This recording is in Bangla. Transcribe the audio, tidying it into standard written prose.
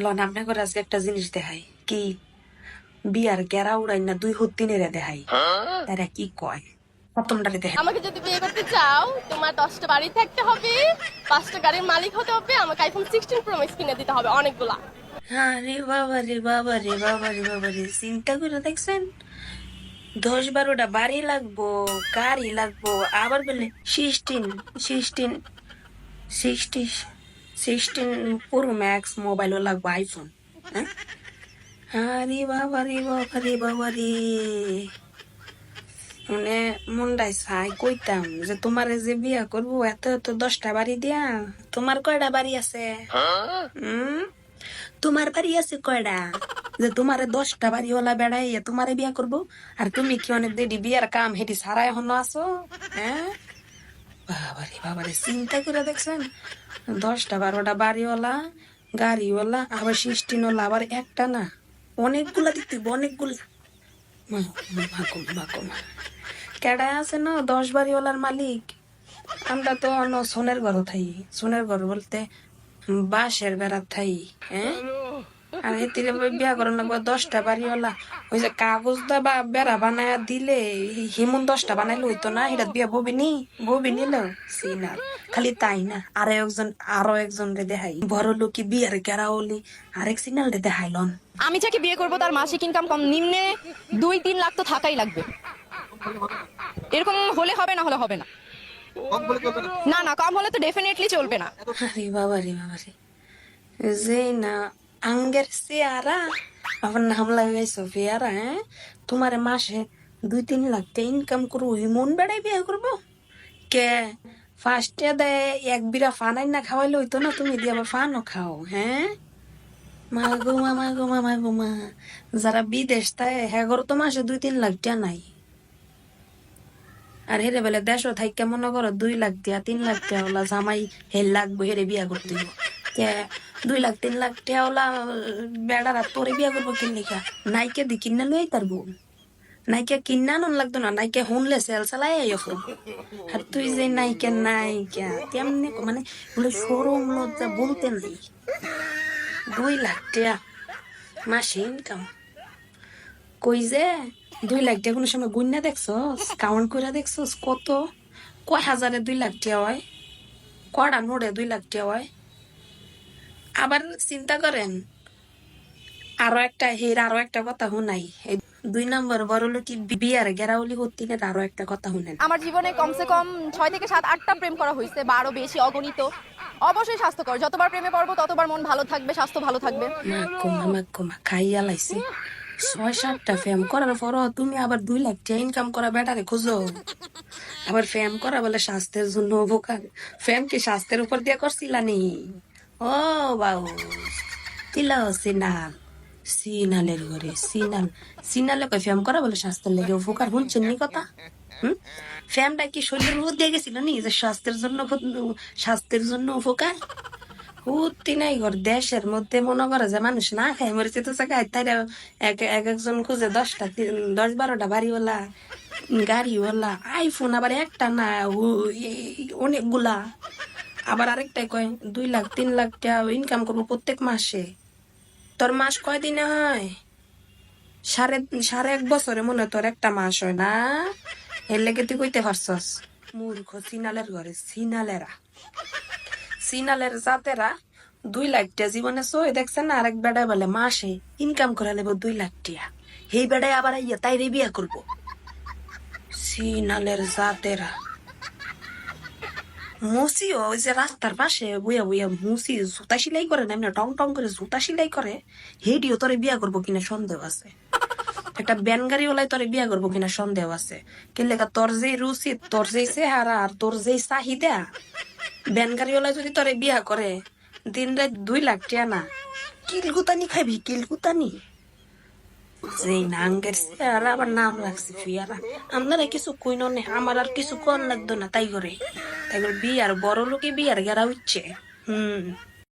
লন আপনি করে আজকে একটা জিনিস দেখাই কি বিয়ার গেরা উড়াই না 2 হত্তিনেরে দেখাই তারা কি কয় প্রথমটারে দেখাই। আমাকে যদি বিয়ে করতে চাও তোমার 10টা বাড়ি থাকতে হবে, 5টা গাড়ির মালিক হতে হবে, আমাকে আইফোন 16 প্রো ম্যাক্স কিনে দিতে হবে অনেকগুলা। আরে বাবা রে বাবা রে বাবা রে বাবা রে, চিন্তা করে দেখছেন 10-12টা বাড়ি লাগবো, গাড়ি লাগবো, আবার বলে 16 পুরো ম্যাক্স মোবাইলও লাগবো আইফোন। হ্যাঁ আরে বাবা রে বাবা রে বাবা রে, মানে মনটাই চাই কইতাম যে তোমারে যে বিয়া করবো এত এত 10টা বাড়ি দিয়া, তোমার কয়টা বাড়ি আছে? তোমার বাড়ি আছে কয়টা যে তোমারে 10টা বাড়িওয়ালা বেড়াইয়া তোমারে বিয়া করবো? আর তুমি কি অনেক দেরি বিয়ার কাম হেঁটি সারা এখনো আছো? হ্যাঁ বাবারে বাবারে, চিন্তা করে দেখছেন 10-12টা বাড়িওয়ালা, গাড়িওয়ালা, আবার 16 আবার একটা না অনেকগুলা দিতে অনেকগুলা। কেডা আছে না 10 বাড়িওয়ালার মালিক? আমরা তো অন্য সোনের ঘর থাই, সোনের ঘর বলতে বাঁশের বেড়া থাই। হ্যাঁ আর এতিরে বিয়া করেন লাগবে 10টা বাড়িওয়ালা, ওই যে কাগজ দা বা বেড়া বানায় দিলে হিমন 10টা বানাইলে হইতো না? এটা বিয়া ববি নিল সিনা। খালি তাই না, আরো একজন রে দেখাই বড় লোকি বিয়ার গেরা হলি আরেক সিনাল রে দেখাইলন। আমি যাকে বিয়ে করবো তার মাসিক ইনকাম কম নিম্নে 2-3 লাখ তো থাকাই লাগবে। এরকম হলে হবে, না হলে হবে না। না না, কম হলে তো ডেফিনেটলি চলবে না। আরে বাবা রে যে না আঙ্গের চেয়ারা আমার নাম লাগাইছো পেয়ারা। হ্যাঁ তোমার মাসে 2-3 লাখ ইনকাম করবো, মন বেড়াই বিয়ে করবো? কে ফার্স্টে দেয় 1 বিরা ফানাই না খাওয়াইলে হইতো না? তুমি দিয়ে আবার ফানও খাও। হ্যাঁ মা যারা বিদেশ তাই হ্যাঁ তো মাসে 2-3 লাখ টিয়া নাই। আর হেরে বেলে দেশও থাইকে মনে করো 2 লাখ টিয়া 3 লাখ টিয়া হলা জামাই হের লাগবো, হেরে বিয়া করতে দিব। 2 লাখ 3 লাখ টিয়া হলা বেড়ারা তোরে বিয়া করবো কিনলিখা? নাইকে দি কিনা লই তার বোন, নাইকে কিনা নন লাগতো না, নাইকে হুনলে সেল চালাই আর তুই যে নাইকা তেমনি মানে বলে সরম লজ্জা বলতে নাই। 2 লাখ টিয়া মাসে ইনকাম কই যে 2 লাখ টিয়া কোনো সময় গুন্না দেখছস? কাউন্ট করে দেখছস কত কয় হাজারে 2 লাখ টিয়া হয়? কয়টা নোটে 2 লাখ টিয়া হয়? আবার চিন্তা করেন আরো একটা কথা শুনাই, 2 নম্বর বড় লোকি বিয়ার গেরাউলি হতি না। আরো একটা কথা শুনেন, আমার জীবনে কমসে কম 6 থেকে 7-8টা প্রেম করা হয়েছে, বা আরো বেশি, অগণিত। অবশ্যই স্বাস্থ্যকর, যতবার প্রেমে পড়বো ততবার মন ভালো থাকবে, স্বাস্থ্য ভালো থাকবে। মাকুমা খাইয়া লাইছে 6-7টা ফেম করার পরও তুমি আবার 2 লাখ টাকা ইনকাম করা বেটারে খুঁজো। আবার ফেম করা বলে স্বাস্থ্যের জন্য উপকার। ফেম কি স্বাস্থ্যের উপর দিয়ে করছিলা নি? ও বাবু তিল সিনালের ঘরে সিনালে কই ফেম করা বলে স্বাস্থ্যের লেগে উপকার? শুনছেন নি কথা? ফ্যামটা কি শরীরের মধ্যে দিয়ে গেছিল নি যে স্বাস্থ্যের জন্য উপকার? হুতি নাই ঘর দেশের মধ্যে মনে করে যে মানুষ না খায় মরেছে তো চাকায় তাই একজন খুঁজে 10-12টা বাড়িওয়ালা, গাড়িওয়ালা, আইফোন আবার একটা না অনেকগুলা। আবার আরেকটাই কয় 2 লাখ 3 লাখ টাকা ইনকাম করবো প্রত্যেক মাসে। তোর মাস কয় দিনে হয়? সাড়ে 1 বছরে মনে তোর একটা মাস হয় না? এর লেগে তুই কইতে পারছস? মূর্খ সিনালের ঘরে সিনালের জাতেরা 2 লাখ টাকা জীবনে সই দেখছে না? আরেক বেড়ায় বলে মাসে ইনকাম করে নেবো 2 লাখ টাকা, এই বেড়ায় আবার ইয়া তাই রে বিয়া করবো। সিনালের জাতেরা মুসি ওই যে রাস্তার পাশে বুয়া মুসি জুতা সিলাই করে না, এমনি টং টং করে জুতা সিলাই করে, হেডিও তোরে বিয়া করবো কিনা সন্দেহ আছে। একটা ব্যান গাড়িওয়ালাই তোরে বিয়া করবো কিনা সন্দেহ আছে। কিনলে তোর যে রুচি, তোর যে চেহারা আর তোর যে চাহিদা, ব্যান গাড়িওয়ালা যদি তোরে বিয়া করে দিন রাত 2 লাখ টাকা না, কিলগুতানি খাবি কিলগুতানি। যে নাঙ্গের চেহারা আবার নাম রাখছে ফিয়ারা। আপনারা কিছু কইন নে, আমার আর কিছু কন লাগতো না তাই করে বিয়ার বড় লোকে বিয়ার গেরা হচ্ছে।